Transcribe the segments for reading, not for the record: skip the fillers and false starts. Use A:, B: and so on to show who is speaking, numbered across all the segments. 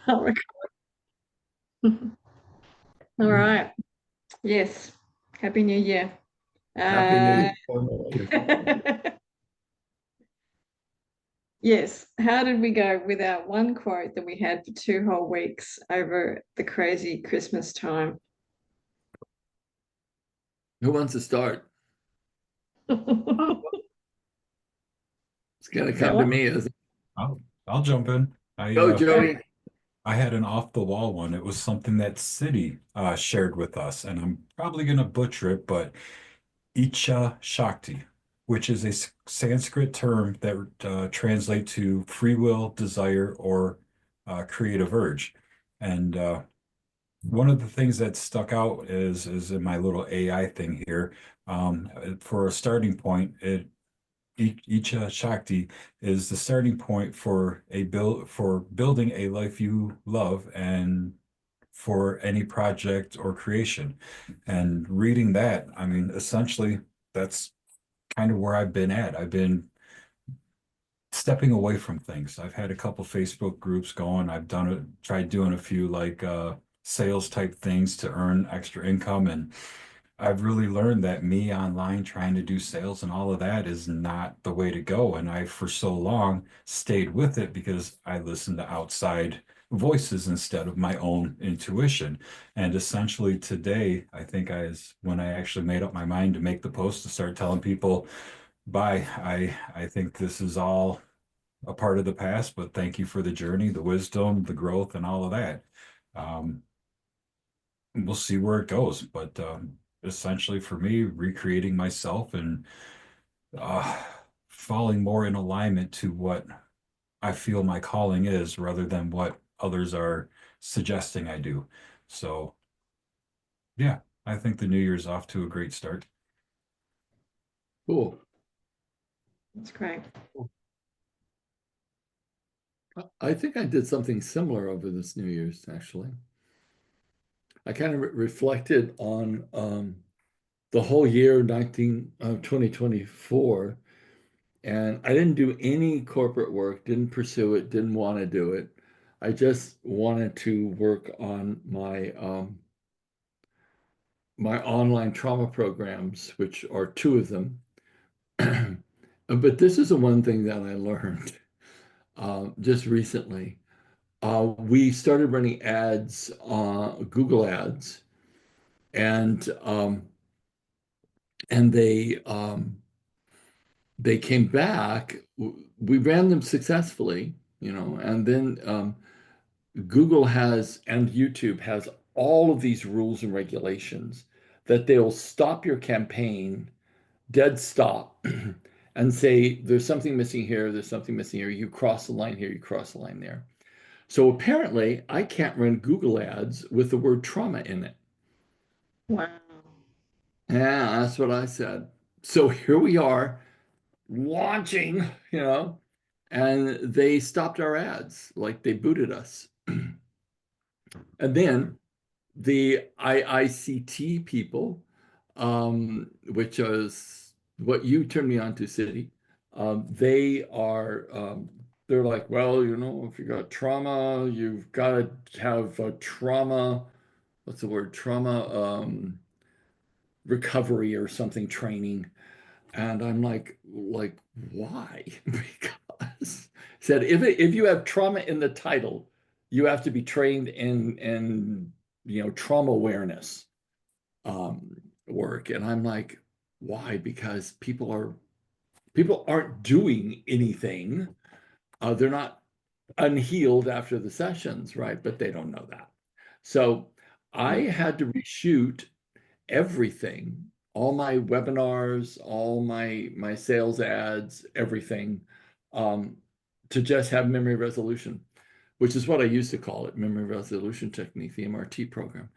A: I'll All right. Yes. Happy New Year.
B: Happy New
A: Uh,
B: Year.
A: yes. How did we go with our one quote that we had for 2 whole weeks over the crazy Christmas time?
B: Who wants to start? It's going to come to
A: Philip?
B: me as
C: I'll jump in.
B: go, Jody.
C: I had an off the wall one. It was something that City shared with us, and I'm probably gonna butcher it, but Icha Shakti, which is a Sanskrit term that translates to free will, desire, or creative urge. And one of the things that stuck out is in my little AI thing here. For a starting point, Icha Shakti is the starting point for building a life you love and for any project or creation. And reading that, I mean, essentially, that's kind of where I've been at. I've been stepping away from things. I've had a couple Facebook groups going. I've tried doing a few like sales type things to earn extra income. And I've really learned that me online trying to do sales and all of that is not the way to go. And I, for so long, stayed with it because I listened to outside voices instead of my own intuition. And essentially today, I think when I actually made up my mind to make the post to start telling people, bye, I think this is all a part of the past, but thank you for the journey, the wisdom, the growth, and all of that. Um, we'll see where it goes, but essentially for me, recreating myself and uh, falling more in alignment to what I feel my calling is rather than what others are suggesting I do. So, yeah, I think the new year's off to a great start.
B: Cool.
A: That's great.
B: I think I did something similar over this New Year's, actually. I kind of reflected on the whole year 2024, and I didn't do any corporate work, didn't pursue it, didn't want to do it. I just wanted to work on my online trauma programs, which are two of them. But this is the one thing that I learned just recently. We started running ads, Google ads, and and they came back. We ran them successfully, and then Google has and YouTube has all of these rules and regulations that they'll stop your campaign, dead stop, and say there's something missing here, there's something missing here. You cross the line here, you cross the line there. So apparently, I can't run Google ads with the word trauma in it.
A: Wow.
B: Yeah, that's what I said. So here we are launching, and they stopped our ads, like they booted us. And then the IICT people, which is what you turned me on to, City, they're like, well, if you got trauma, you've got to have a trauma, what's the word, trauma recovery or something training. And I'm like, why? Because said if you have trauma in the title, you have to be trained in trauma awareness work. And I'm like, why? Because people aren't doing anything. They're not unhealed after the sessions, right? But they don't know that. So I had to reshoot everything, all my webinars, all my sales ads, everything, um, to just have memory resolution, which is what I used to call it, memory resolution technique, the MRT program.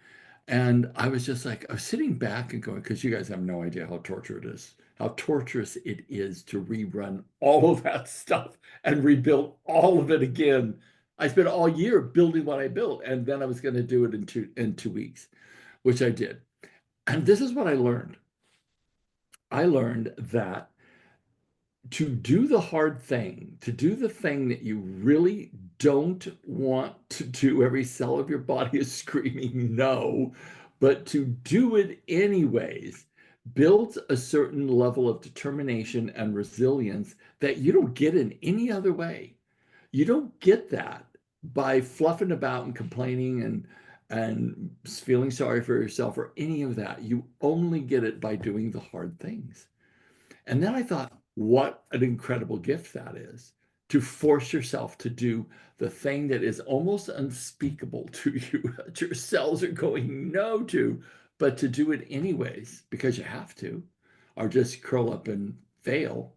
B: And I was just like, I was sitting back and going, because you guys have no idea how torturous it is to rerun all of that stuff and rebuild all of it again. I spent all year building what I built, and then I was going to do it in 2 weeks, which I did. And this is what I learned. I learned that to do the hard thing, to do the thing that you really don't want to do. Every cell of your body is screaming no, but to do it anyways builds a certain level of determination and resilience that you don't get in any other way. You don't get that by fluffing about and complaining and feeling sorry for yourself or any of that. You only get it by doing the hard things. And then I thought, what an incredible gift that is to force yourself to do the thing that is almost unspeakable to you, that your cells are going no to, but to do it anyways because you have to, or just curl up and fail.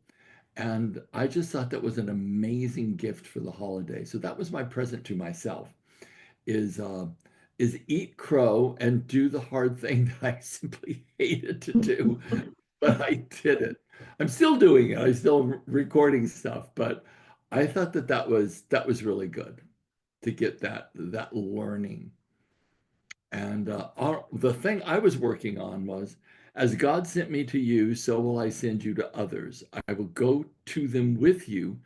B: And I just thought that was an amazing gift for the holiday. So that was my present to myself is eat crow and do the hard thing that I simply hated to do, but I did it. I'm still doing it. I'm still recording stuff, but I thought that that was really good to get that learning. And the thing I was working on was, as God sent me to you, so will I send you to others. I will go to them with you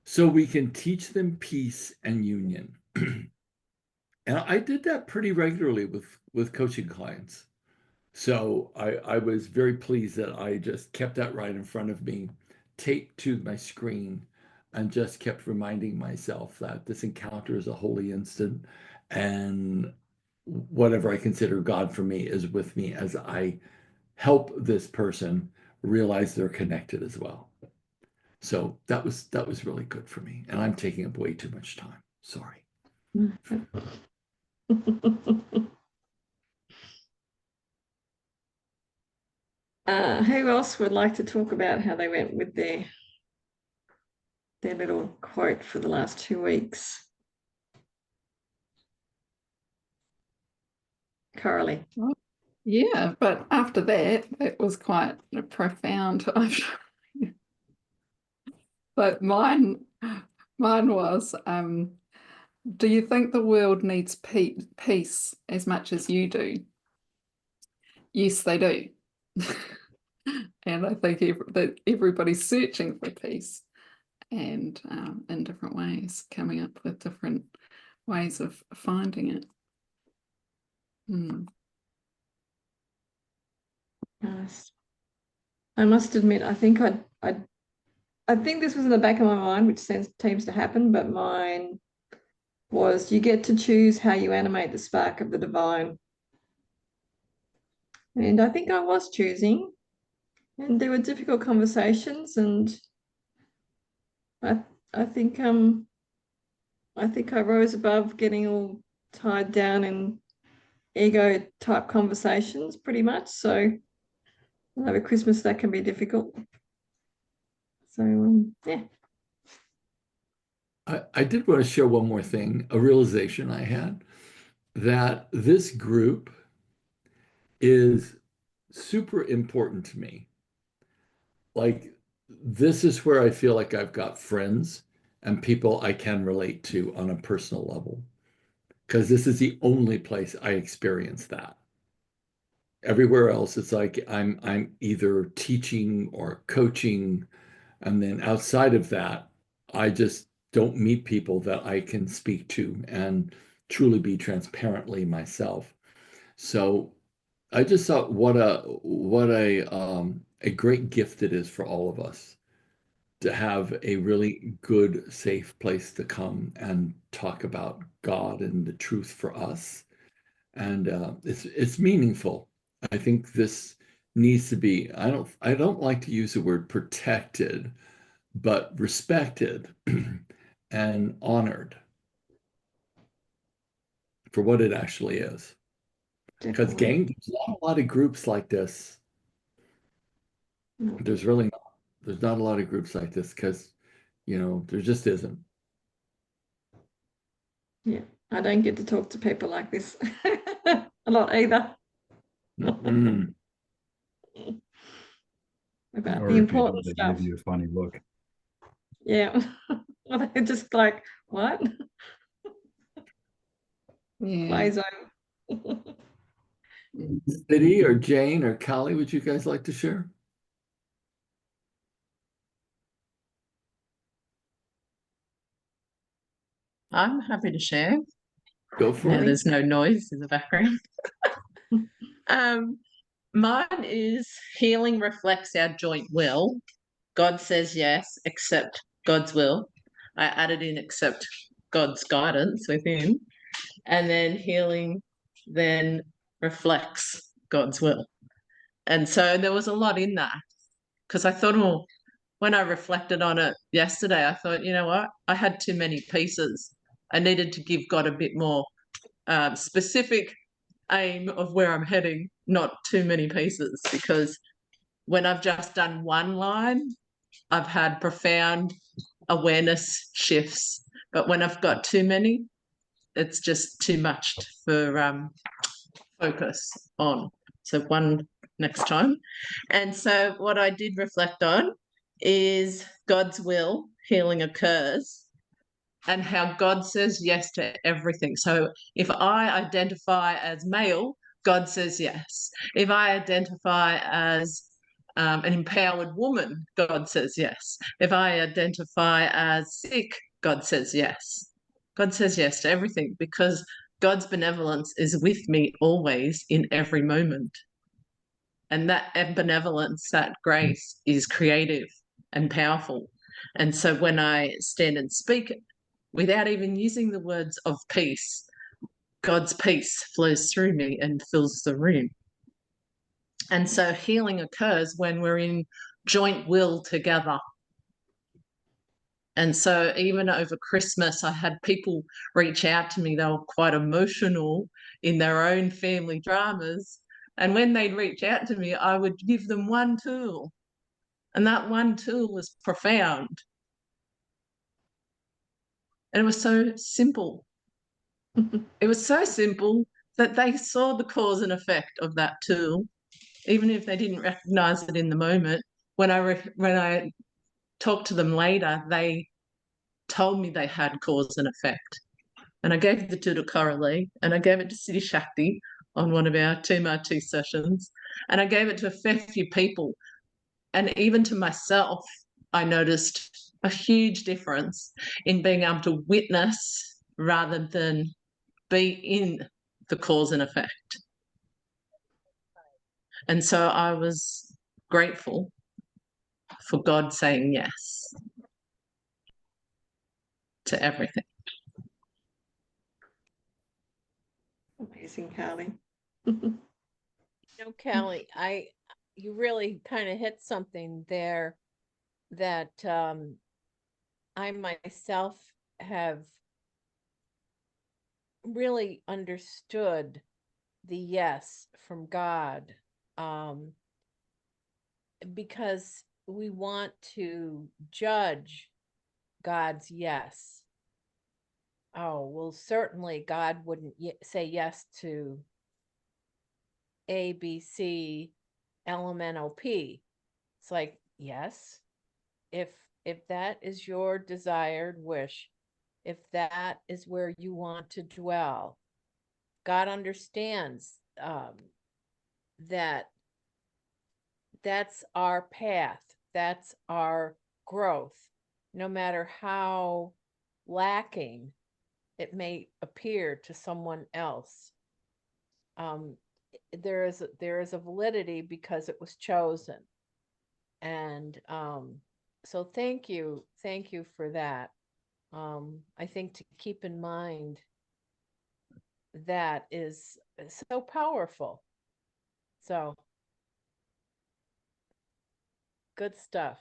B: so we can teach them peace and union. And I did that pretty regularly with coaching clients. So I was very pleased that I just kept that right in front of me, taped to my screen, and just kept reminding myself that this encounter is a holy instant, and whatever I consider God for me is with me as I help this person realize they're connected as well. So that was really good for me. And I'm taking up way too much time. Sorry.
A: Who else would like to talk about how they went with their little quote for the last 2 weeks? Coralie.
D: Yeah, but after that, it was quite profound. But mine was, do you think the world needs peace as much as you do? Yes, they do. And I think that everybody's searching for peace and in different ways, coming up with different ways of finding it.
A: Nice. I must admit, I think I think this was in the back of my mind, which seems to happen, but mine was you get to choose how you animate the spark of the divine. And I think I was choosing, and there were difficult conversations, and I think I rose above getting all tied down in ego type conversations pretty much. So over Christmas that can be difficult. So yeah.
B: I did want to share one more thing, a realization I had that this group is super important to me. Like, this is where I feel like I've got friends and people I can relate to on a personal level, because this is the only place I experience that. Everywhere else, it's like I'm either teaching or coaching, and then outside of that, I just don't meet people that I can speak to and truly be transparently myself. So I just thought what a great gift it is for all of us to have a really good, safe place to come and talk about God and the truth for us. And it's meaningful. I think this needs to be, I don't like to use the word protected, but respected and honored for what it actually is. Because
A: Definitely.
B: gang, there's not a lot of groups like this.
A: No.
B: There's really not. There's not a lot of groups like this because, there just isn't.
A: Yeah, I don't get to talk to people like this a lot either.
B: Mm.
A: About the
C: Or if you do,
A: important
C: they give
A: stuff.
C: you a funny look.
A: Yeah. Well, they're just like, what?
D: Yeah.
A: Play zone.
B: City or Jane or Callie, would you guys like to share?
E: I'm happy to share.
B: Go for
E: Now
B: it.
E: there's no noise in the background. Mine is healing reflects our joint will. God says yes, accept God's will. I added in accept God's guidance within. And then healing then reflects God's will. And so there was a lot in that because I thought, well, when I reflected on it yesterday, I thought, you know what? I had too many pieces. I needed to give God a bit more specific aim of where I'm heading, not too many pieces, because when I've just done one line, I've had profound awareness shifts. But when I've got too many, it's just too much for focus on. So one next time. And so what I did reflect on is God's will, healing occurs, and how God says yes to everything. So if I identify as male, God says yes. If I identify as an empowered woman, God says yes. If I identify as sick, God says yes. God says yes to everything because God's benevolence is with me always in every moment. And that benevolence, that grace is creative and powerful. And so when I stand and speak without even using the words of peace, God's peace flows through me and fills the room. And so healing occurs when we're in joint will together. And so even over Christmas, I had people reach out to me. They were quite emotional in their own family dramas. And when they'd reach out to me, I would give them one tool. And that one tool was profound. And it was so simple. It was so simple that they saw the cause and effect of that tool, even if they didn't recognize it in the moment. When I talked to them later, they told me they had cause and effect. And I gave the tool to Coralie and I gave it to City Shakti on one of our 2x2 sessions. And I gave it to a fair few people. And even to myself, I noticed a huge difference in being able to witness rather than be in the cause and effect. And so I was grateful for God saying yes to everything.
A: Amazing, Carly.
F: Callie, you really kind of hit something there that I myself have really understood the yes from God, because we want to judge God's yes. Oh, well, certainly God wouldn't say yes to A, B, C, LMNOP. It's like, yes, if that is your desired wish, if that is where you want to dwell, God understands that that's our path, that's our growth, no matter how lacking it may appear to someone else. There is a validity because it was chosen. And so thank you for that. I think to keep in mind that is so powerful. So good stuff.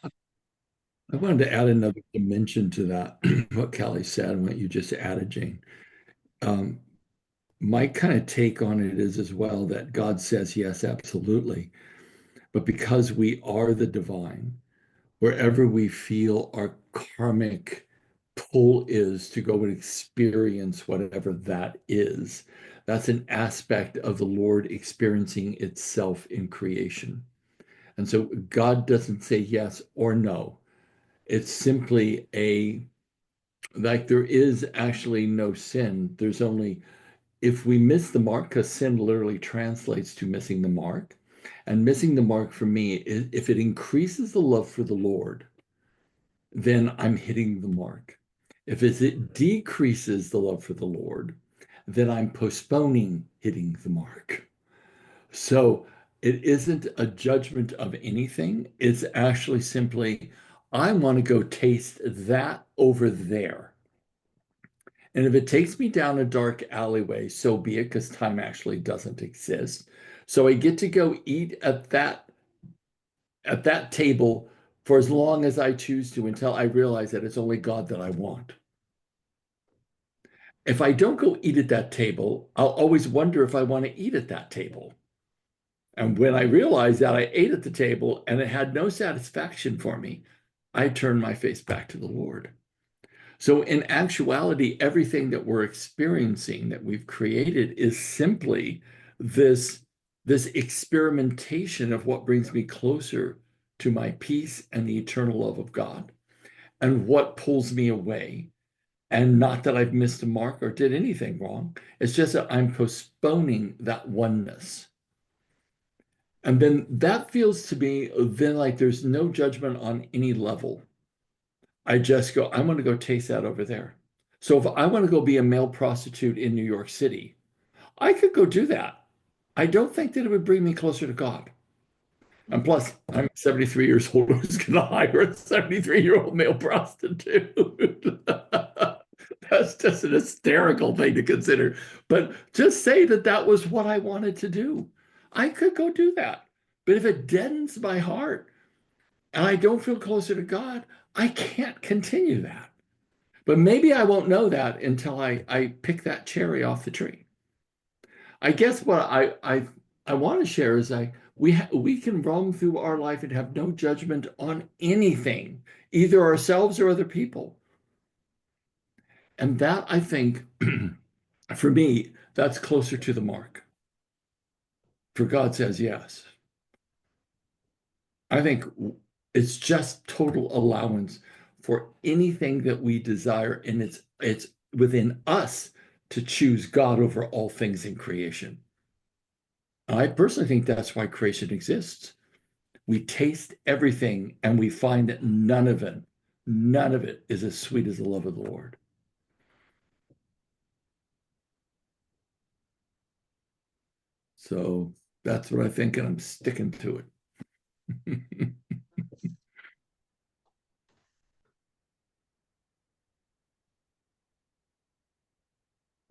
B: I wanted to add another dimension to that, what Callie said and what you just added, Jane. My kind of take on it is as well that God says yes, absolutely. But because we are the divine, wherever we feel our karmic pull is to go and experience whatever that is, that's an aspect of the Lord experiencing itself in creation. And so God doesn't say yes or no. It's simply like there is actually no sin. There's only, if we miss the mark, because sin literally translates to missing the mark. And missing the mark for me is if it increases the love for the Lord, then I'm hitting the mark. If it decreases the love for the Lord, then I'm postponing hitting the mark. So it isn't a judgment of anything. It's actually simply, I want to go taste that over there. And if it takes me down a dark alleyway, so be it, because time actually doesn't exist. So I get to go eat at that table for as long as I choose to until I realize that it's only God that I want. If I don't go eat at that table, I'll always wonder if I want to eat at that table. And when I realized that I ate at the table and it had no satisfaction for me, I turned my face back to the Lord. So in actuality, everything that we're experiencing that we've created is simply this experimentation of what brings me closer to my peace and the eternal love of God, and what pulls me away. And not that I've missed a mark or did anything wrong. It's just that I'm postponing that oneness. And then that feels to me then like there's no judgment on any level. I just go, I'm going to go taste that over there. So if I want to go be a male prostitute in New York City, I could go do that. I don't think that it would bring me closer to God. And plus, I'm 73 years old. Who's going to hire a 73-year-old male prostitute? That's just an hysterical thing to consider. But just say that that was what I wanted to do. I could go do that. But if it deadens my heart and I don't feel closer to God, I can't continue that. But maybe I won't know that until I pick that cherry off the tree. I guess what I want to share is we can roam through our life and have no judgment on anything, either ourselves or other people. And that, I think, for me, that's closer to the mark. For God says yes. I think it's just total allowance for anything that we desire, and it's within us to choose God over all things in creation. I personally think that's why creation exists. We taste everything and we find that none of it is as sweet as the love of the Lord. So that's what I think, and I'm sticking to it.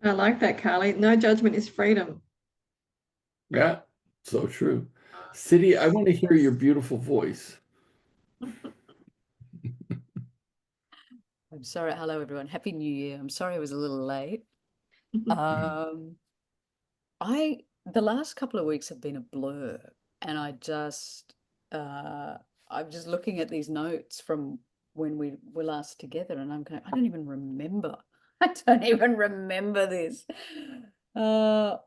A: I like that, Carly. No judgment is freedom.
B: Yeah, so true. City, I want to hear your beautiful voice.
G: I'm sorry. Hello, everyone. Happy New Year. I'm sorry I was a little late. The last couple of weeks have been a blur, and I'm just looking at these notes from when we were last together, and I'm going, I don't even remember. I don't even remember this. I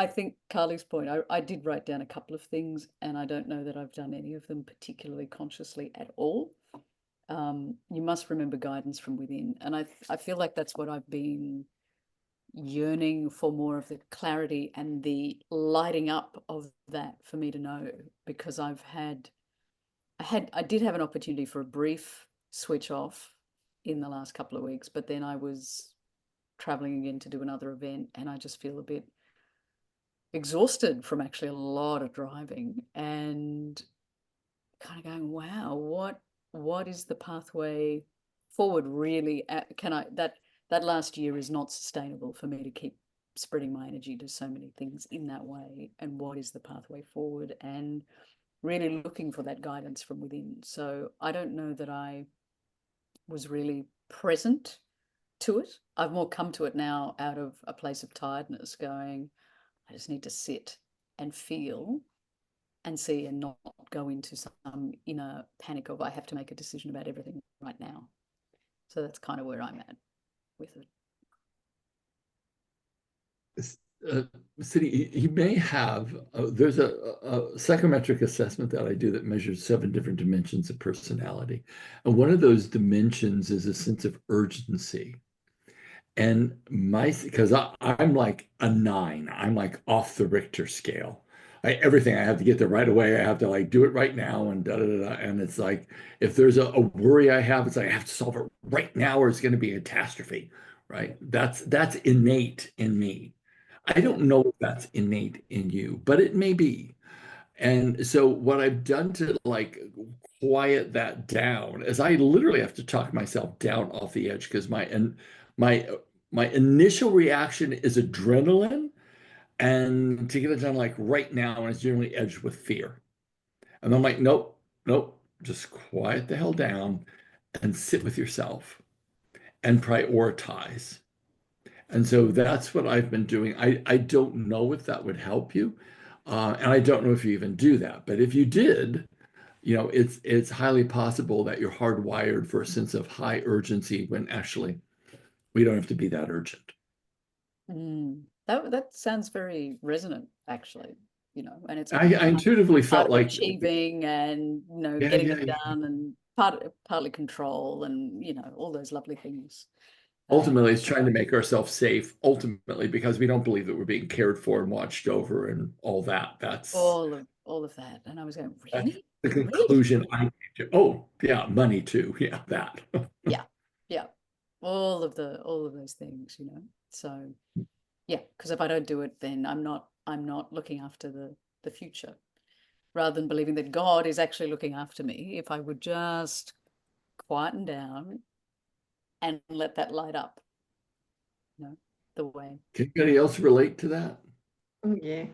G: think Carly's point, I did write down a couple of things, and I don't know that I've done any of them particularly consciously at all. You must remember guidance from within. And I feel like that's what I've been yearning for, more of the clarity and the lighting up of that for me to know, because I did have an opportunity for a brief switch off in the last couple of weeks, but then I was traveling again to do another event, and I just feel a bit exhausted from actually a lot of driving, and kind of going, wow, what is the pathway forward really? That last year is not sustainable for me to keep spreading my energy to so many things in that way. And what is the pathway forward? And really looking for that guidance from within. So I don't know that I was really present to it. I've more come to it now out of a place of tiredness, going, I just need to sit and feel and see, and not go into some inner panic of I have to make a decision about everything right now. So that's kind of where I'm at with it.
B: City, you may have, there's a psychometric assessment that I do that measures 7 different dimensions of personality. And one of those dimensions is a sense of urgency. And because I'm like a 9, I'm like off the Richter scale. everything I have to get there right away. I have to like do it right now and da da da. And it's like if there's a worry I have, it's like I have to solve it right now or it's going to be a catastrophe, right? That's innate in me. I don't know if that's innate in you, but it may be. And so what I've done to like quiet that down is I literally have to talk myself down off the edge because my my initial reaction is adrenaline and to get it done like right now, and it's generally edged with fear. And I'm like, nope, nope, just quiet the hell down and sit with yourself and prioritize. And so that's what I've been doing. I don't know if that would help you. And I don't know if you even do that. But if you did, it's highly possible that you're hardwired for a sense of high urgency when actually we don't have to be that urgent.
G: That sounds very resonant, actually, and it's
B: I intuitively
G: part
B: felt
G: of
B: like,
G: achieving and,
B: yeah,
G: getting
B: yeah,
G: it
B: yeah.
G: done and partly control and, all those lovely things.
B: Ultimately, it's trying to make ourselves safe, ultimately, because we don't believe that we're being cared for and watched over and all that. That's
G: All of that. And I was going, really?
B: the
G: Really?
B: conclusion I came to. Oh, yeah, money too. Yeah, that.
G: Yeah. Yeah. All of those things, So yeah, because if I don't do it, then I'm not looking after the future. Rather than believing that God is actually looking after me, if I would just quieten down and let that light up, the way.
B: Can anybody else relate to that?
A: Oh, yeah.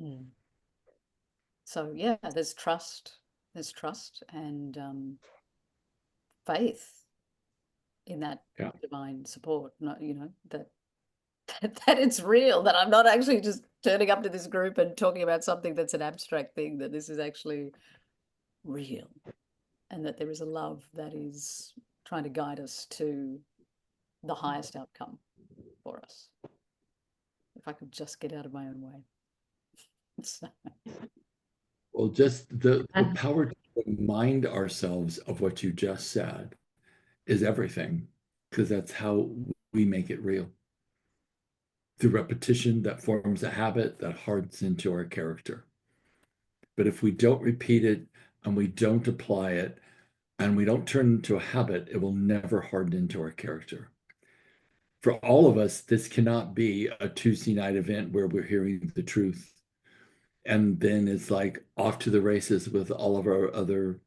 G: Mm. So yeah, there's trust and faith in that
B: Yeah.
G: divine support. Not, that that it's real, that I'm not actually just turning up to this group and talking about something that's an abstract thing, that this is actually real, and that there is a love that is trying to guide us to the highest outcome for us. If I could just get out of my own way. So,
B: Well, just the power to remind ourselves of what you just said is everything, because that's how we make it real. Through repetition that forms a habit that hardens into our character. But if we don't repeat it and we don't apply it and we don't turn it into a habit, it will never harden into our character. For all of us, this cannot be a Tuesday night event where we're hearing the truth. And then it's like off to the races with all of our other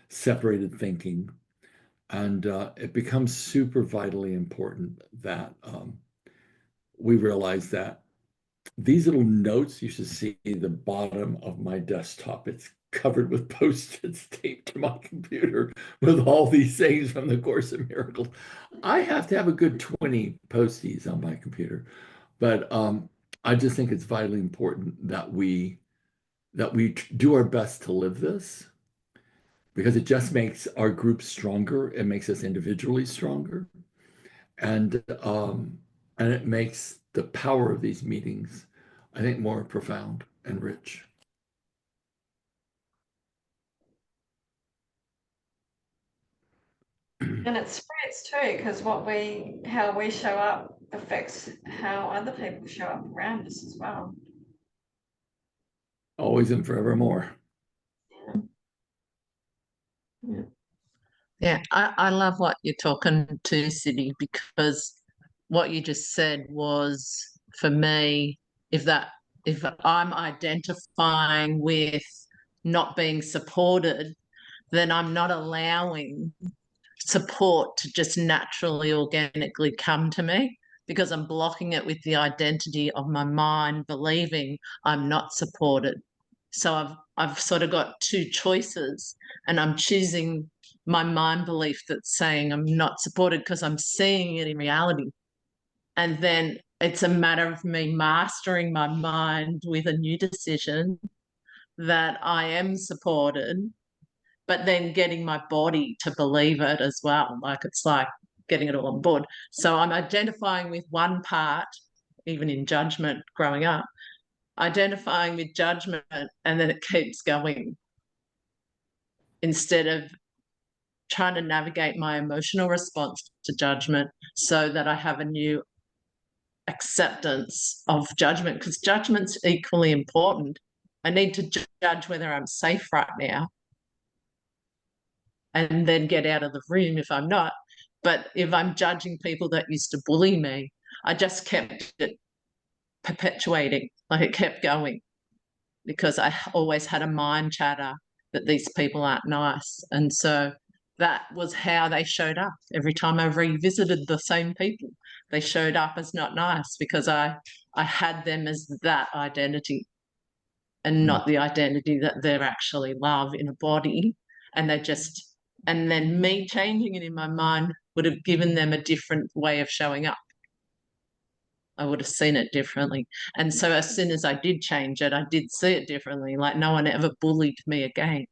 B: separated thinking. And it becomes super vitally important that we realize that these little notes, you should see the bottom of my desktop. It's covered with post-its taped to my computer with all these things from the Course in Miracles. I have to have a good 20 posties on my computer, but I just think it's vitally important that we do our best to live this, because it just makes our group stronger. It makes us individually stronger, and it makes the power of these meetings, I think, more profound and rich.
A: And it spreads too, because how we show up affects how other people show up around us as well.
B: Always and forevermore.
A: Yeah.
E: Yeah, I love what you're talking to, Sydney, because what you just said was, for me, if I'm identifying with not being supported, then I'm not allowing support to just naturally, organically come to me, because I'm blocking it with the identity of my mind believing I'm not supported. So I've sort of got two choices, and I'm choosing my mind belief that's saying I'm not supported because I'm seeing it in reality. And then it's a matter of me mastering my mind with a new decision that I am supported, but then getting my body to believe it as well. Like, it's like getting it all on board. So I'm identifying with one part, even in judgment growing up, identifying with judgment, and then it keeps going, instead of trying to navigate my emotional response to judgment so that I have a new acceptance of judgment, because judgment's equally important. I need to judge whether I'm safe right now and then get out of the room if I'm not. But if I'm judging people that used to bully me, I just kept it perpetuating, like it kept going, because I always had a mind chatter that these people aren't nice. And so that was how they showed up. Every time I revisited the same people, they showed up as not nice, because I had them as that identity and not the identity that they're actually love in a body. And then me changing it in my mind would have given them a different way of showing up. I would have seen it differently. And so as soon as I did change it, I did see it differently. Like no one ever bullied me again.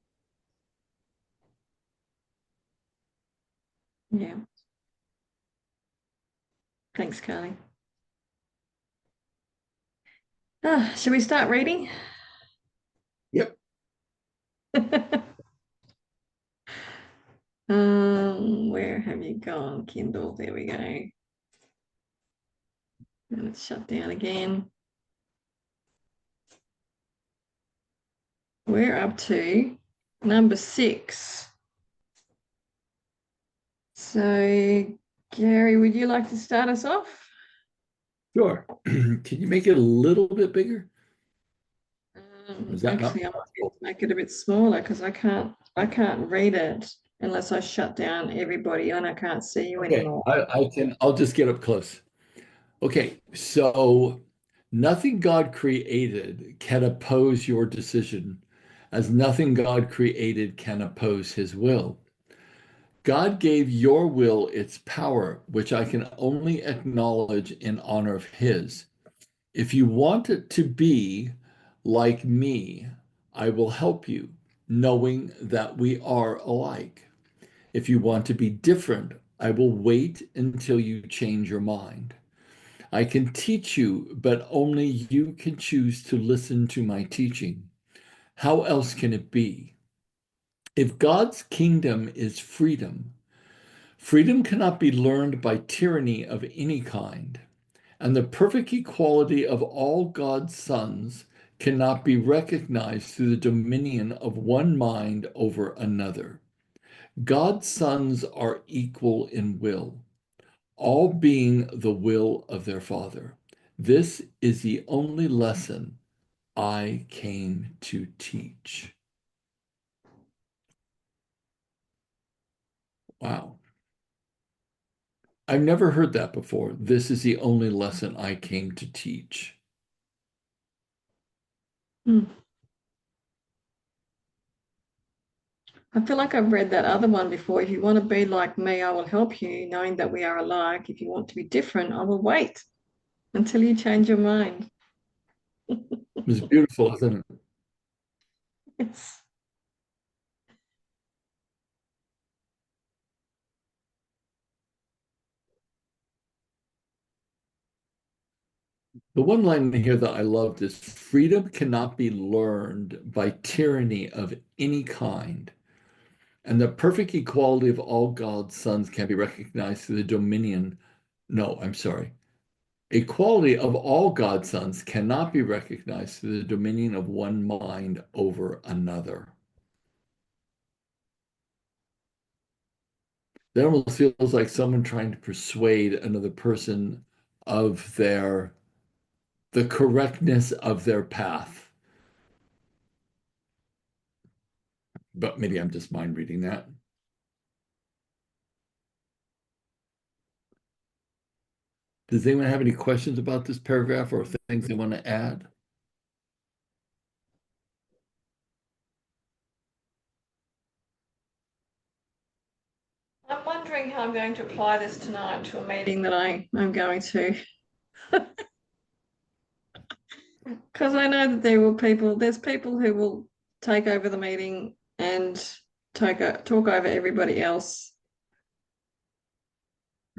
A: Yeah. Thanks, Carly. Shall we start reading?
B: Yep.
A: Where have you gone, Kindle? There we go. And it's shut down again. We're up to number 6. So, Gary, would you like to start us off?
B: Sure. Can you make it a little bit bigger? Is that
A: Actually, I might be able to make it a bit smaller because I can't read it unless I shut down everybody and I can't see you anymore.
B: I'll just get up close. Okay, so nothing God created can oppose your decision, as nothing God created can oppose his will. God gave your will its power, which I can only acknowledge in honor of his. If you want it to be like me, I will help you, knowing that we are alike. If you want to be different, I will wait until you change your mind. I can teach you, but only you can choose to listen to my teaching. How else can it be? If God's kingdom is freedom, freedom cannot be learned by tyranny of any kind, and the perfect equality of all God's sons cannot be recognized through the dominion of one mind over another. God's sons are equal in will, all being the will of their Father. This is the only lesson I came to teach. Wow. I've never heard that before. This is the only lesson I came to teach.
A: I feel like I've read that other one before. If you want to be like me, I will help you, knowing that we are alike. If you want to be different, I will wait until you change your mind.
B: It's beautiful, isn't it?
A: Yes.
B: The one line here that I loved is freedom cannot be learned by tyranny of any kind, and the perfect equality of all God's sons can be recognized through the dominion. No, I'm sorry. Equality of all God's sons cannot be recognized through the dominion of one mind over another. That almost feels like someone trying to persuade another person of the correctness of their path. But maybe I'm just mind reading that. Does anyone have any questions about this paragraph or things they want to add?
A: I'm wondering how I'm going to apply this tonight to a meeting that I'm going to. Because I know that there's people who will take over the meeting and talk over everybody else.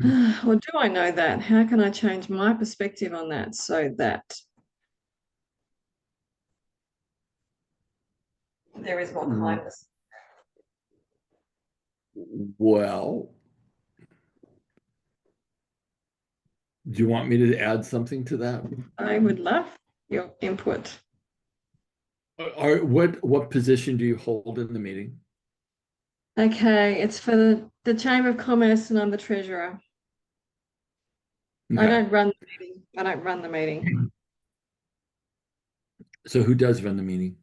A: Or do I know that? How can I change my perspective on that so that there is more kindness?
B: Well, Do you want me to add something to that?
A: I would love your input.
B: What position do you hold in the meeting?
A: Okay, it's for the Chamber of Commerce and I'm the treasurer. I
B: Okay.
A: don't run the meeting. I don't run the meeting.
B: So who does run the meeting?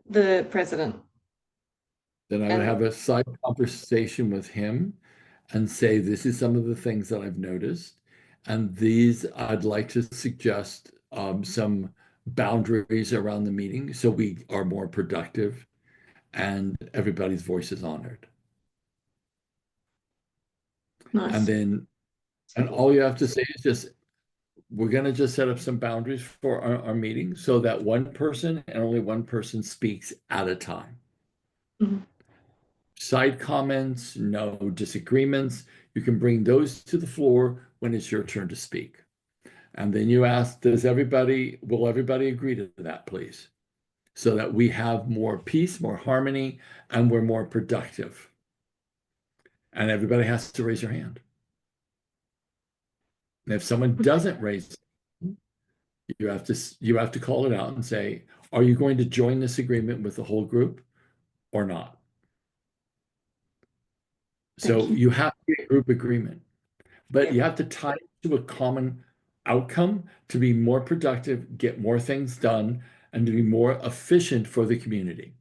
A: The president.
B: Then I would
A: And
B: have a side conversation with him and say, this is some of the things that I've noticed. And these I'd like to suggest some boundaries around the meeting so we are more productive and everybody's voice is honored.
A: nice.
B: And all you have to say is just, we're going to just set up some boundaries for our meeting so that one person and only one person speaks at a time.
A: Mhm.
B: Side comments, no disagreements. You can bring those to the floor when it's your turn to speak. And then you ask, will everybody agree to that, please? So that we have more peace, more harmony, and we're more productive. And everybody has to raise their hand. And if someone doesn't raise, you have to call it out and say, are you going to join this agreement with the whole group or not? So you have to get group agreement, but you have to tie it to a common outcome to be more productive, get more things done, and to be more efficient for the community.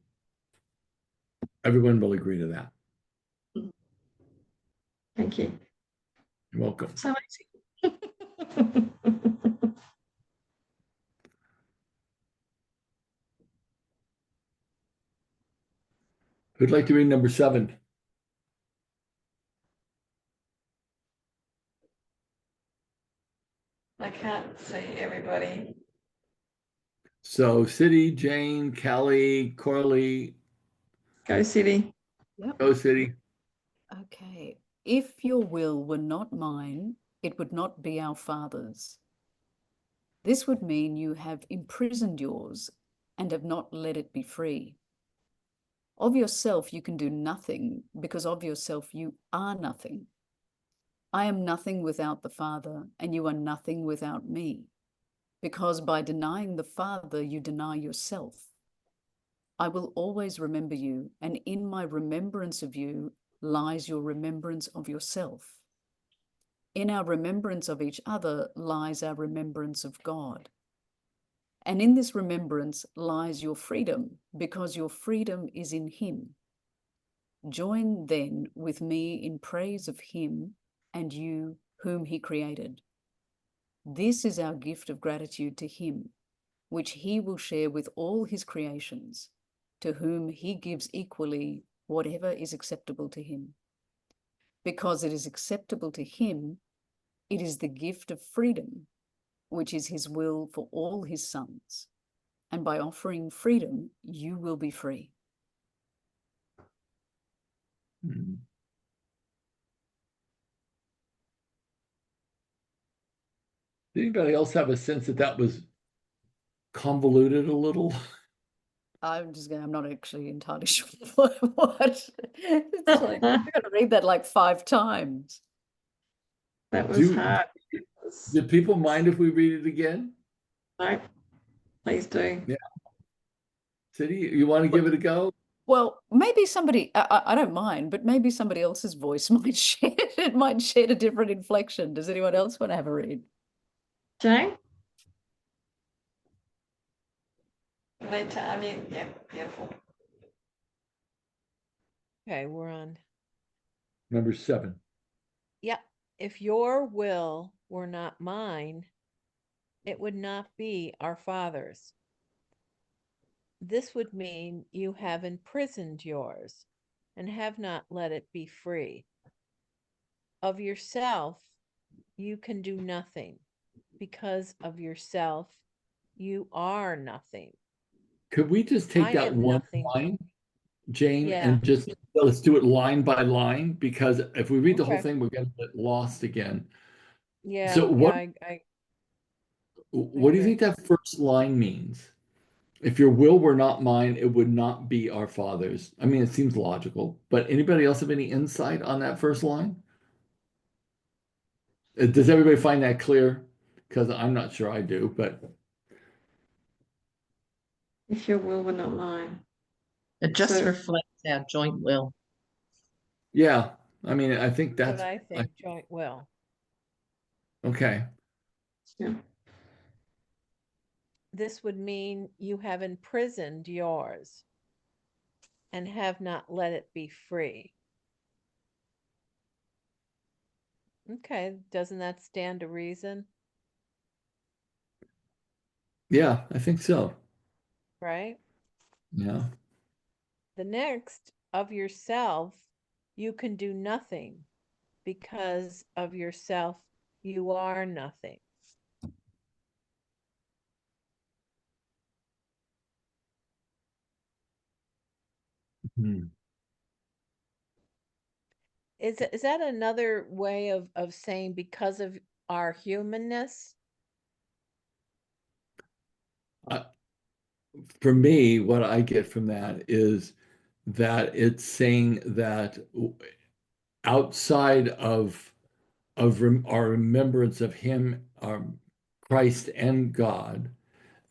B: Everyone will agree to that.
A: Thank you.
B: You're welcome.
A: So easy.
B: Who'd like to read number 7?
A: I can't see everybody.
B: So City, Jane, Callie, Corley,
A: Go City.
G: Yep.
B: go City.
G: Okay. If your will were not mine, it would not be our Father's. This would mean you have imprisoned yours and have not let it be free. Of yourself, you can do nothing because of yourself, you are nothing. I am nothing without the Father, and you are nothing without me, because by denying the Father, you deny yourself. I will always remember you, and in my remembrance of you lies your remembrance of yourself. In our remembrance of each other lies our remembrance of God. And in this remembrance lies your freedom, because your freedom is in Him. Join then with me in praise of Him and you whom He created. This is our gift of gratitude to Him, which He will share with all His creations, to whom He gives equally whatever is acceptable to Him. Because it is acceptable to Him, it is the gift of freedom, which is His will for all His sons. And by offering freedom, you will be free.
B: Hmm. Did anybody else have a sense that that was convoluted a little?
G: I'm not actually entirely sure what. It's like, I've got to read that like 5 times.
A: That was
B: Do
A: hard.
B: do people mind if we read it again?
A: No, please do.
B: Yeah. City, you want to give it a go?
G: Well, maybe somebody, I don't mind, but maybe somebody else's voice might shed a different inflection. Does anyone else want to have a read?
A: Jane? Later, I mean, yeah, beautiful.
F: Okay, we're on.
B: Number 7.
F: Yep. If your will were not mine, it would not be our Father's. This would mean you have imprisoned yours and have not let it be free. Of yourself, you can do nothing. Because of yourself, you are nothing.
B: Could we just take
F: I
B: that
F: am
B: one
F: nothing.
B: line, Jane,
F: Yeah.
B: and just let's do it line by line? Because if we read the whole
F: Okay.
B: thing, we're going to get lost again.
F: Yeah.
B: So what do you
F: agree.
B: think that first line means? If your will were not mine, it would not be our Father's. I mean, it seems logical, but anybody else have any insight on that first line? Does everybody find that clear? Because I'm not sure I do, but
A: If your will were not mine.
E: It just
A: So
E: reflects our joint will.
B: yeah, I mean, I think
F: What
B: that's
F: I think joint will.
B: okay.
A: yeah.
F: This would mean you have imprisoned yours and have not let it be free. Okay, doesn't that stand to reason,
B: Yeah, I think so.
F: right?
B: Yeah.
F: The next, of yourself, you can do nothing. Because of yourself, you are nothing.
B: Hmm.
F: Is that another way of saying because of our humanness?
B: For me, what I get from that is that it's saying that outside of our remembrance of Him, Christ and God,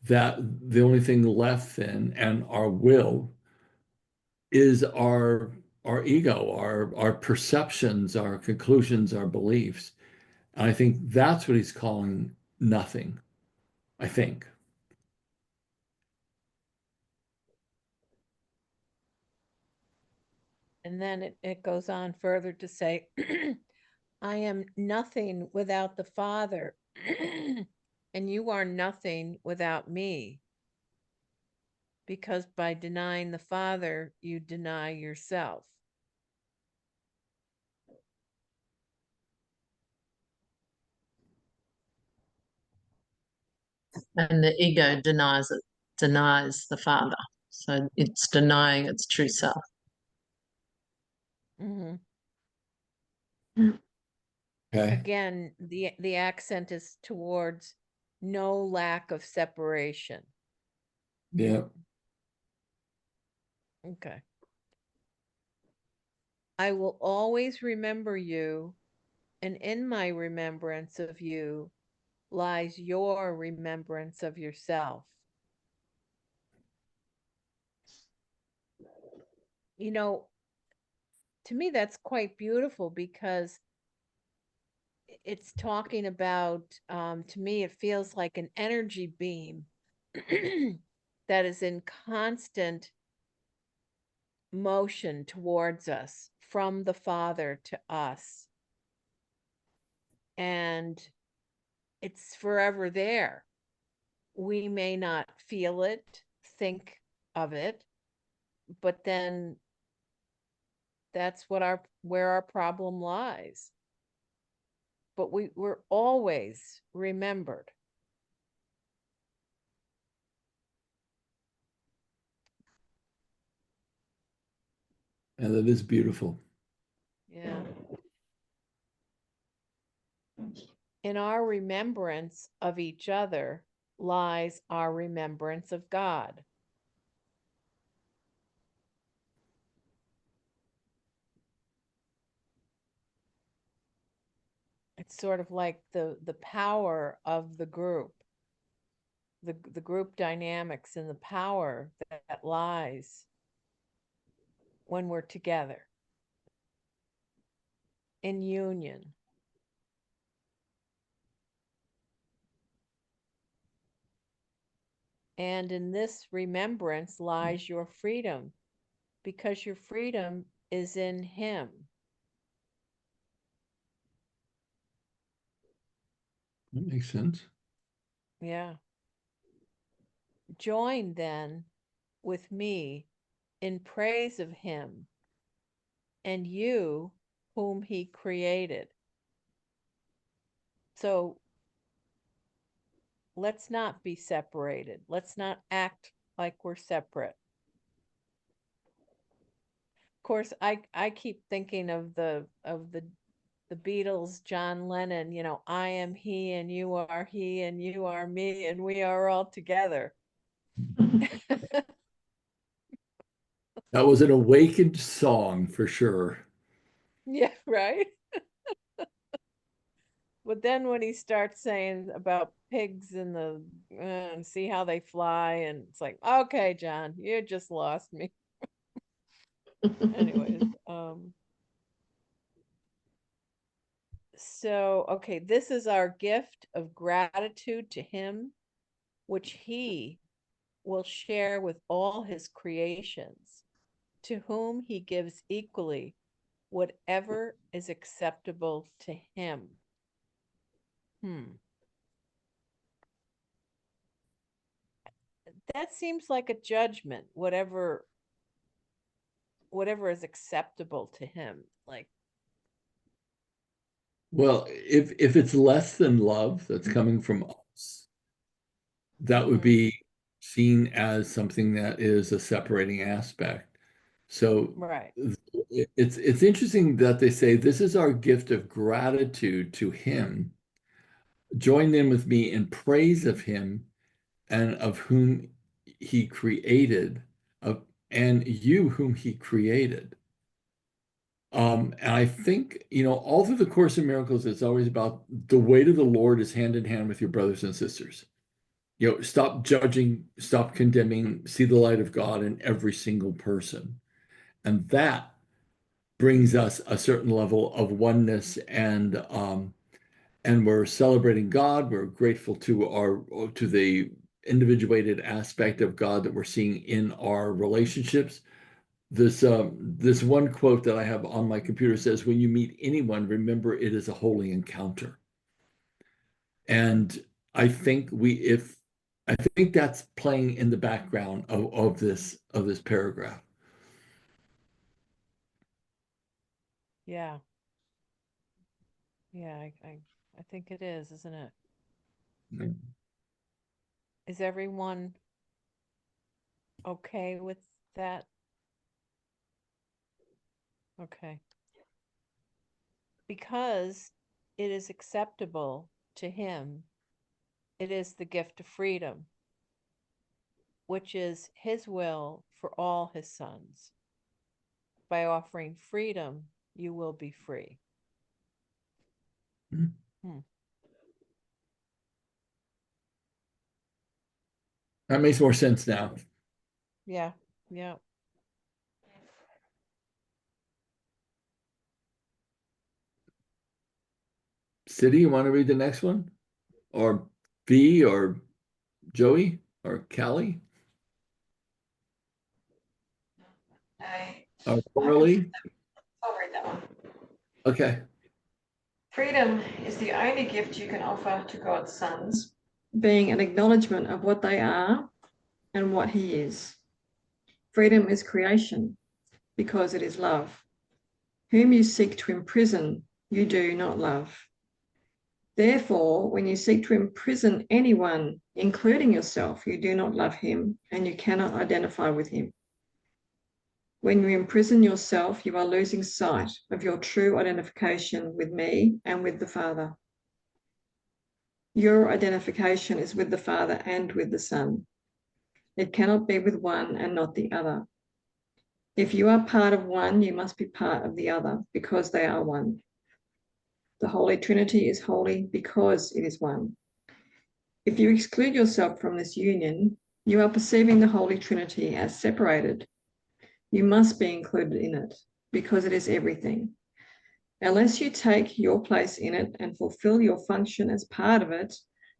B: that the only thing left then and our will is our ego, our perceptions, our conclusions, our beliefs. And I think that's what he's calling nothing, I think.
F: And then it goes on further to say, I am nothing without the Father, and you are nothing without me. Because by denying the Father, you deny yourself.
E: And the ego denies it, denies the Father. So it's denying its true self.
F: Mm-hmm.
B: Okay.
F: Again, the accent is towards no lack of separation.
B: Yeah.
F: Okay. I will always remember you, and in my remembrance of you lies your remembrance of yourself. You know, to me, that's quite beautiful because it's talking about, to me, it feels like an energy beam that is in constant motion towards us from the Father to us. And it's forever there. We may not feel it, think of it, but then that's where our problem lies. But we're always remembered.
B: And that is beautiful.
F: Yeah. In our remembrance of each other lies our remembrance of God. It's sort of like the power of the group, the group dynamics and the power that lies when we're together in union. And in this remembrance lies your freedom, because your freedom is in Him.
B: That makes sense.
F: Yeah. Join then with me in praise of Him and you whom He created. So let's not be separated. Let's not act like we're separate. Of course, I keep thinking of the Beatles, John Lennon, I am he and you are he and you are me and we are all together.
B: That was an awakened song for sure.
F: Yeah, right. But then when he starts saying about pigs and the and see how they fly, and it's like, okay, John, you just lost me. Anyways, so okay, this is our gift of gratitude to him, which he will share with all his creations, to whom he gives equally whatever is acceptable to him. That seems like a judgment, whatever is acceptable to him. Like,
B: Well, if it's less than love that's coming from us, that would be seen as something that is a separating aspect. So
F: right.
B: it's interesting that they say this is our gift of gratitude to him. Join them with me in praise of him and of whom he created, and you whom he created. And I think, all through the Course in Miracles, it's always about the weight of the Lord is hand in hand with your brothers and sisters. Stop judging, stop condemning, see the light of God in every single person. And that brings us a certain level of oneness, and we're celebrating God. We're grateful to the individuated aspect of God that we're seeing in our relationships. This one quote that I have on my computer says, "When you meet anyone, remember it is a holy encounter." And I think I think that's playing in the background of this paragraph.
F: Yeah. Yeah, I think it is, isn't it?
B: Yeah.
F: Is everyone okay with that? Okay. Because it is acceptable to him, it is the gift of freedom, which is his will for all his sons. By offering freedom, you will be free.
B: That makes more sense now.
F: Yeah, yeah.
B: City, you want to read the next one? Or V, or Joey, or Callie? Or Coralie?
A: I'll read that one.
B: Okay.
A: Freedom is the only gift you can offer to God's sons, being an acknowledgement of what they are and what he is. Freedom is creation because it is love. Whom you seek to imprison, you do not love. Therefore, when you seek to imprison anyone, including yourself, you do not love him and you cannot identify with him. When you imprison yourself, you are losing sight of your true identification with me and with the Father. Your identification is with the Father and with the Son. It cannot be with one and not the other. If you are part of one, you must be part of the other because they are one. The Holy Trinity is holy because it is one. If you exclude yourself from this union, you are perceiving the Holy Trinity as separated. You must be included in it because it is everything. Unless you take your place in it and fulfill your function as part of it,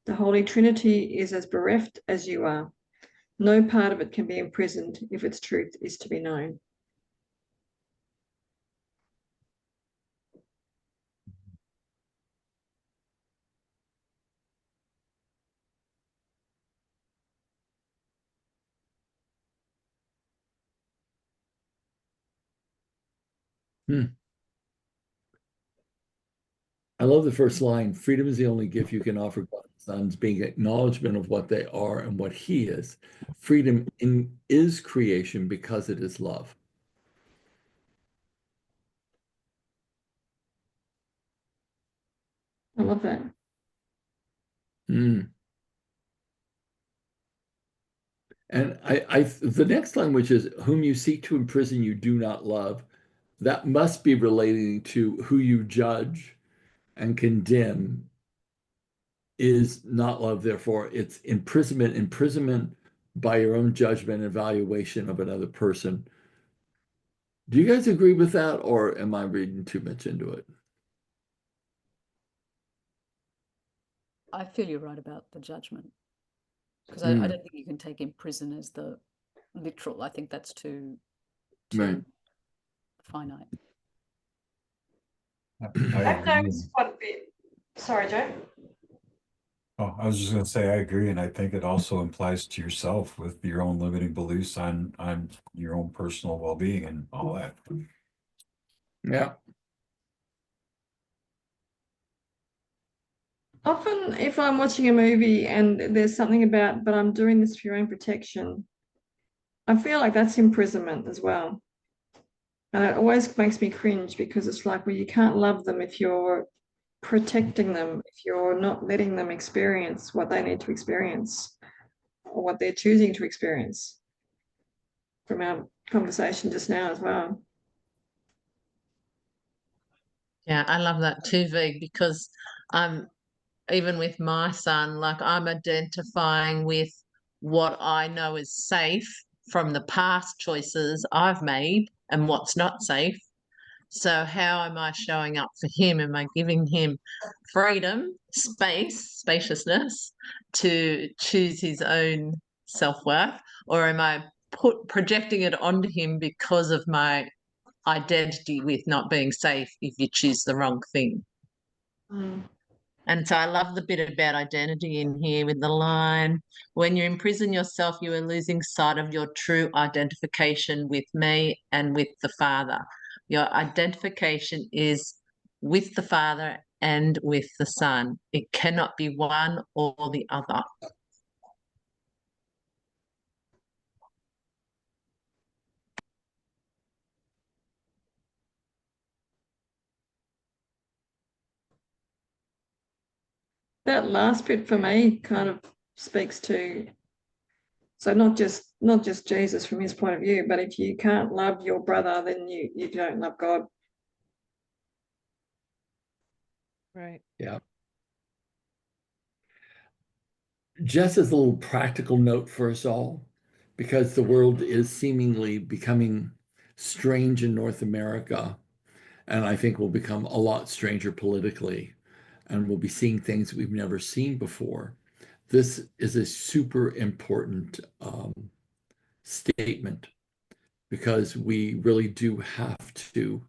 A: the Holy Trinity is as bereft as you are. No part of it can be imprisoned if its truth is to be known.
B: I love the first line. Freedom is the only gift you can offer God's sons, being acknowledgement of what they are and what he is. Freedom is creation because it is love.
A: I love that.
B: And the next line, which is whom you seek to imprison, you do not love, that must be relating to who you judge and condemn is not love, therefore it's imprisonment by your own judgment and evaluation of another person. Do you guys agree with that, or am I reading too much into it?
G: I feel you're right about the judgment, because I
B: Mm.
G: don't think you can take imprison as the literal. I think that's too
B: Right.
G: finite.
C: I
A: I've
C: agree.
A: noticed quite a bit. Sorry, Joe.
C: Oh, I was just gonna say I agree, and I think it also implies to yourself with your own limiting beliefs on your own personal well-being and all that.
B: Yeah.
A: Often, if I'm watching a movie and there's something about, but I'm doing this for your own protection, I feel like that's imprisonment as well. And it always makes me cringe because it's like, well, you can't love them if you're protecting them, if you're not letting them experience what they need to experience or what they're choosing to experience, from our conversation just now as well.
E: Yeah, I love that too, V, because even with my son, like I'm identifying with what I know is safe from the past choices I've made and what's not safe. So how am I showing up for him? Am I giving him freedom, spaciousness to choose his own self-worth, or am I projecting it onto him because of my identity with not being safe if you choose the wrong thing?
A: Mm.
E: And so I love the bit about identity in here with the line, when you imprison yourself, you are losing sight of your true identification with me and with the Father. Your identification is with the Father and with the Son. It cannot be one or the other.
A: That last bit for me kind of speaks to, so not just Jesus from his point of view, but if you can't love your brother, then you don't love God.
F: Right.
B: Yeah. Just as a little practical note for us all, because the world is seemingly becoming strange in North America, and I think will become a lot stranger politically, and we'll be seeing things we've never seen before. This is a super important statement, because we really do have to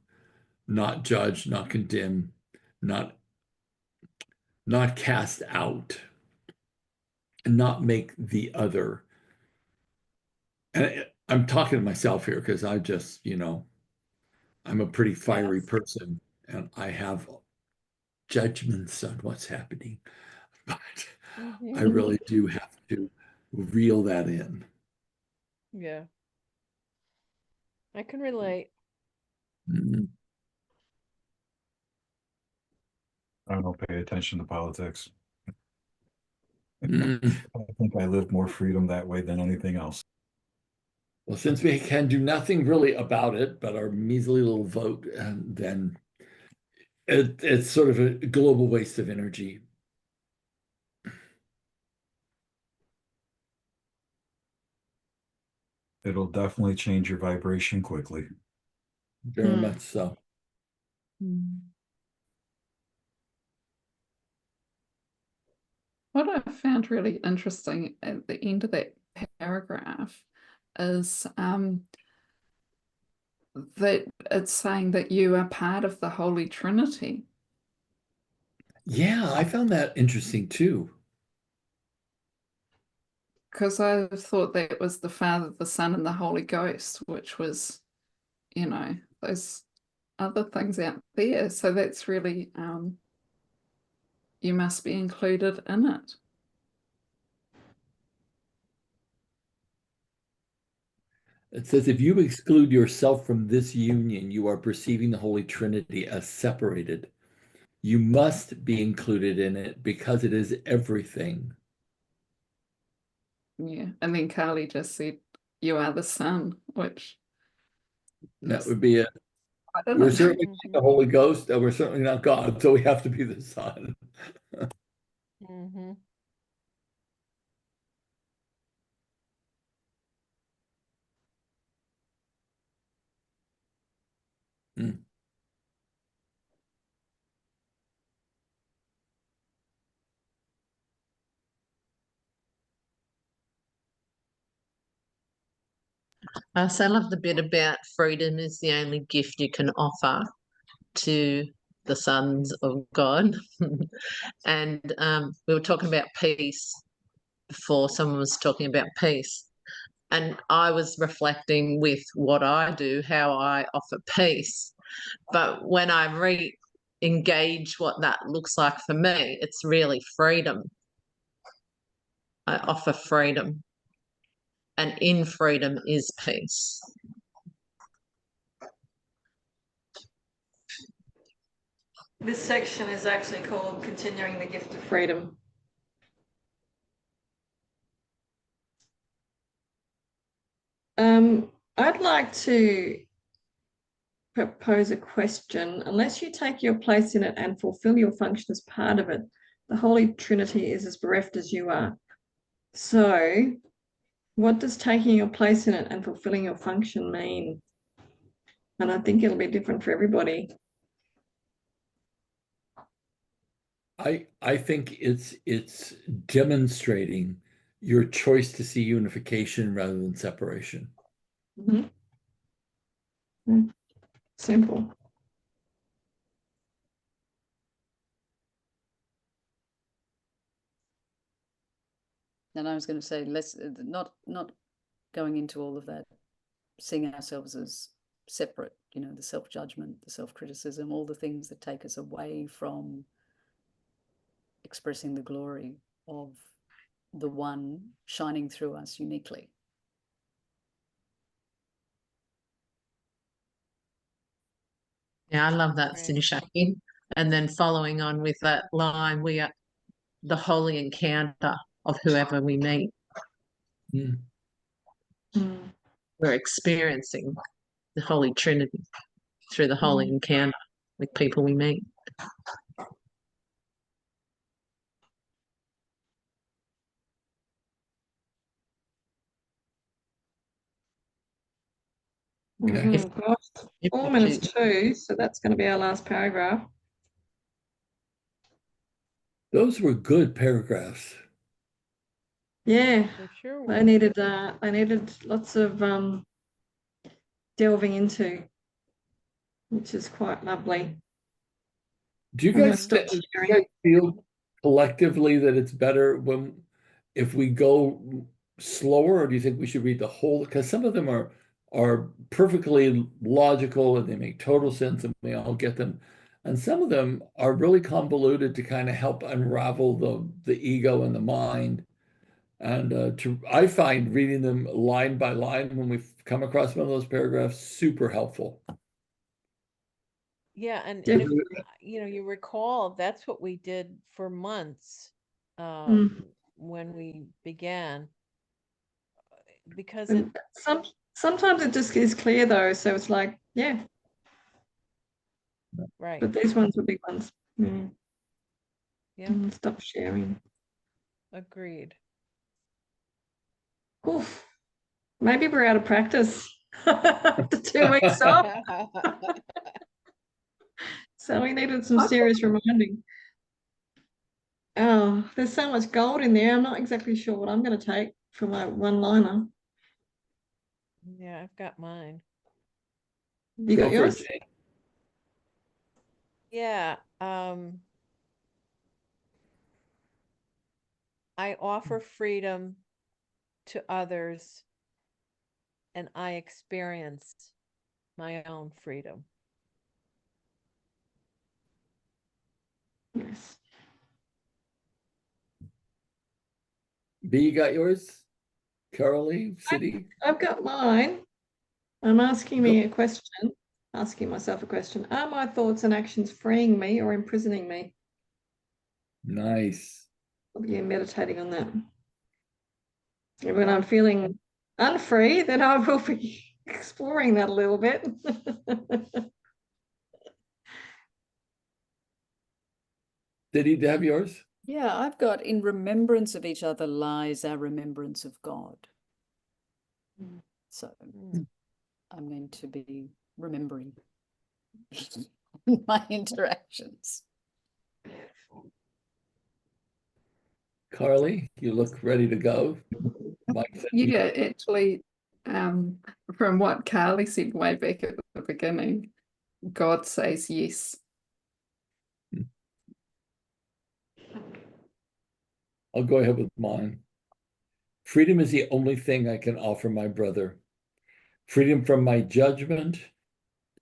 B: not judge, not condemn, not cast out, and not make the other. And I'm talking to myself here because I just, I'm a pretty fiery
A: Yes.
B: person and I have judgments on what's happening. But I
F: Mhm.
B: really do have to reel that in.
F: Yeah. I can relate.
B: Mhm.
C: I don't pay attention to politics.
B: Mm.
C: I think I live more freedom that way than anything else.
B: Well, since we can do nothing really about it but our measly little vote, and then it's sort of a global waste of energy.
C: It'll definitely change your vibration quickly.
B: Very much so.
D: What I found really interesting at the end of that paragraph is that it's saying that you are part of the Holy Trinity.
B: Yeah, I found that interesting too.
D: Because I thought that was the Father, the Son, and the Holy Ghost, which was, those other things out there. So that's really, you must be included in it.
B: It says, if you exclude yourself from this union, you are perceiving the Holy Trinity as separated. You must be included in it because it is everything.
D: Yeah. And then Carly just said, you are the Son, which
B: That
D: is,
B: would be it.
D: I don't
B: We're
D: know.
B: certainly not the Holy Ghost, and we're certainly not God, so we have to be the Son.
F: Mm-hmm.
B: Mm.
E: So I love the bit about freedom is the only gift you can offer to the sons of God. And we were talking about peace before, someone was talking about peace. And I was reflecting with what I do, how I offer peace. But when I re-engage what that looks like for me, it's really freedom. I offer freedom. And in freedom is peace.
A: This section is actually called Continuing the Gift of Freedom. I'd like to propose a question. Unless you take your place in it and fulfill your function as part of it, the Holy Trinity is as bereft as you are. So, what does taking your place in it and fulfilling your function mean? And I think it'll be different for everybody.
B: I think it's demonstrating your choice to see unification rather than separation.
A: Mm-hmm. Simple.
G: And I was going to say, let's not going into all of that, seeing ourselves as separate, you know, the self-judgment, the self-criticism, all the things that take us away from expressing the glory of the one shining through us uniquely.
E: Yeah, I love that,
F: Right.
E: Siddhi. And then following on with that line, we are the holy encounter of whoever we meet.
B: Mm.
A: Mm.
E: We're experiencing the Holy Trinity through the holy encounter with people we meet.
B: Okay.
A: Gosh, 4 minutes 2, so that's going to be our last paragraph.
B: Those were good paragraphs.
A: Yeah,
F: They sure
A: they
F: were.
A: needed lots of delving into, which is quite lovely.
B: Do you
A: I'm gonna
B: guys,
A: stop
B: do you
A: sharing.
B: guys feel collectively that it's better if we go slower, or do you think we should read the whole? Because some of them are perfectly logical and they make total sense and we all get them. And some of them are really convoluted to kind of help unravel the ego and the mind. And I find reading them line by line when we come across one of those paragraphs super helpful.
F: Yeah, and
A: Yeah.
F: if you recall, that's what we did for months when we began, because it
A: And sometimes it just is clear though, so it's like, yeah,
F: right.
A: but these ones were big ones.
F: Yeah,
A: Stop sharing.
F: agreed.
A: Oof. Maybe we're out of practice after 2 weeks off. So we needed some serious reminding. Oh, there's so much gold in there. I'm not exactly sure what I'm going to take for my one-liner.
F: Yeah, I've got mine.
A: You
B: Go
A: got
B: for it,
A: yours?
B: Jane.
F: Yeah, I offer freedom to others and I experience my own freedom.
A: Yes.
B: B, you got yours? Carolee, City?
A: I've got mine. I'm asking
B: Go.
A: me a question, asking myself a question. Are my thoughts and actions freeing me or imprisoning me?
B: Nice.
A: I'll be meditating on that. And when I'm feeling unfree, then I will be exploring that a little bit.
B: City, do you have yours?
G: Yeah, I've got in remembrance of each other lies our remembrance of God. So I'm going to be remembering my interactions.
B: Carly, you look ready to go. Mike said we
D: Yeah,
B: could-
D: actually, from what Carly said way back at the beginning, God says yes.
B: I'll go ahead with mine. Freedom is the only thing I can offer my brother. Freedom from my judgment,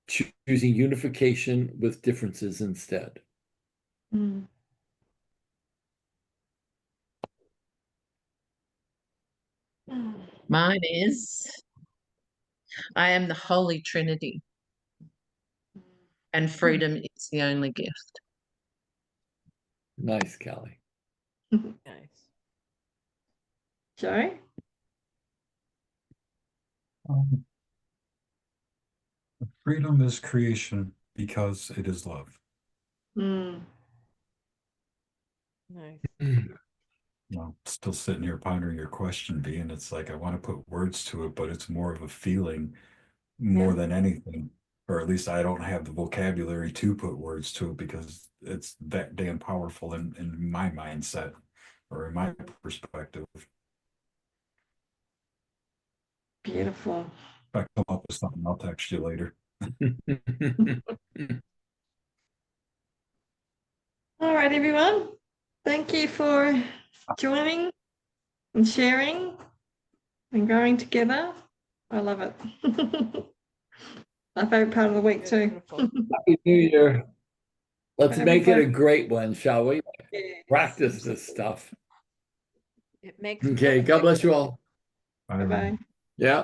B: choosing unification with differences instead.
A: Mm.
E: Mine is I am the Holy Trinity, and freedom is the only gift.
B: Nice, Callie.
F: Nice.
A: Joe?
C: Freedom is creation because it is love.
A: Mm.
F: Nice.
C: I'm still sitting here pondering your question, B, and it's like I want to put words to it, but it's more of a feeling more
A: Yeah.
C: than anything. Or at least I don't have the vocabulary to put words to it because it's that damn powerful in my mindset or in my perspective.
A: Beautiful.
C: If I come up with something, I'll text you later.
A: All right, everyone. Thank you for joining and sharing and growing together. I love it. My favorite part of the week too.
F: Beautiful.
B: Happy New Year. Let's
A: Happy
B: make it a
A: birthday.
B: great one, shall we?
A: Yes.
B: Practice this stuff.
F: It makes
B: Okay, God bless you all.
C: Bye,
A: Bye-bye.
C: everyone.
B: Yeah.